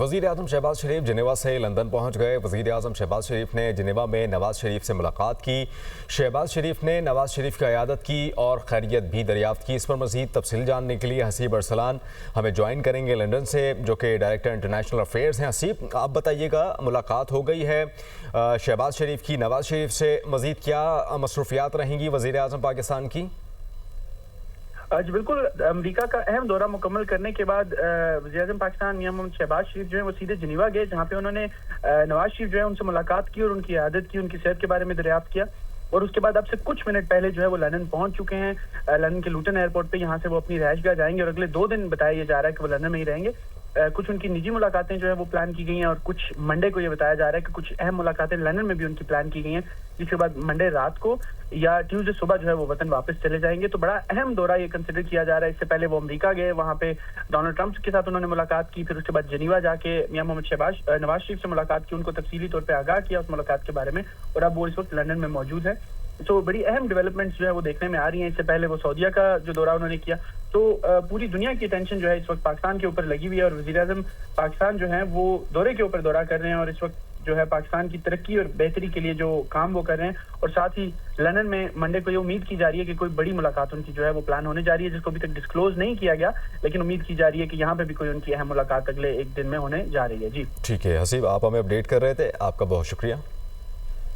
वज़ीर-ए-आज़म शहबाज शरीफ जिनेवा से लंदन पहुंच गए। वज़ीर-ए-आज़म शहबाज शरीफ ने जिनेवा में नवाज शरीफ से मुलाकात की। शहबाज शरीफ ने नवाज शरीफ की क़यादत की और खैरियत भी दरियाफ्त की। इस पर मज़ीद तफसील जानने के लिए हसीब अरसलान हमें ज्वाइन करेंगे लंदन से, जो कि डायरेक्टर इंटरनेशनल अफेयर्स हैं। हसीब, आप बताइएगा, मुलाकात हो गई है शहबाज शरीफ की, नवाज शरीफ से मज़ीद क्या मसरूफियात रहेंगी वज़ीर-ए-आज़म पाकिस्तान की? जी बिल्कुल, अमेरिका का अहम दौरा मुकम्मल करने के बाद वज़ीर-ए-आज़म पाकिस्तान मियां मोहम्मद शहबाज शरीफ जो है वो सीधे जिनेवा गए, जहां पे उन्होंने नवाज शरीफ जो है उनसे मुलाकात की और उनकी इयादत की, उनकी सेहत के बारे में दरियाफ्त किया। और उसके बाद अब से कुछ मिनट पहले जो है वो लंदन पहुंच चुके हैं। लंदन के लूटन एयरपोर्ट पे यहाँ से वो अपनी रहायशगाह जाएंगे और अगले 2 दिन बताया जा रहा है कि वो लंदन में ही रहेंगे। कुछ उनकी निजी मुलाकातें जो है वो प्लान की गई हैं और कुछ मंडे को ये बताया जा रहा है कि कुछ अहम मुलाकातें लंदन में भी उनकी प्लान की गई हैं, जिसके बाद मंडे रात को या ट्यूसडे सुबह जो है वो वतन वापस चले जाएंगे। तो बड़ा अहम दौरा ये कंसिडर किया जा रहा है। इससे पहले वो अमेरिका गए, वहाँ पे डोनाल्ड ट्रंप के साथ उन्होंने मुलाकात की, फिर उसके बाद जिनेवा जाके मियां मोहम्मद नवाज शरीफ से मुलाकात की, उनको तफसीली तौर पर आगाह किया उस मुलाकात के बारे में, और अब वो इस वक्त लंदन में मौजूद है। तो बड़ी अहम डेवलपमेंट्स जो है वो देखने में आ रही हैं। इससे पहले वो सऊदीया का जो दौरा उन्होंने किया, तो पूरी दुनिया की अटेंशन जो है इस वक्त पाकिस्तान के ऊपर लगी हुई है और वज़ीर-ए-आज़म पाकिस्तान जो है वो दौरे के ऊपर दौरा कर रहे हैं और इस वक्त जो है पाकिस्तान की तरक्की और बेहतरी के लिए जो काम वो कर रहे हैं। और साथ ही लंदन में मंडे को ये उम्मीद की जा रही है कि कोई बड़ी मुलाकात उनकी जो है वो प्लान होने जा रही है, जिसको अभी तक डिस्क्लोज नहीं किया गया, लेकिन उम्मीद की जा रही है कि यहाँ पे भी कोई उनकी अहम मुलाकात अगले 1 दिन में होने जा रही है। जी ठीक है हसीब, आप हमें अपडेट कर रहे थे, आपका बहुत शुक्रिया।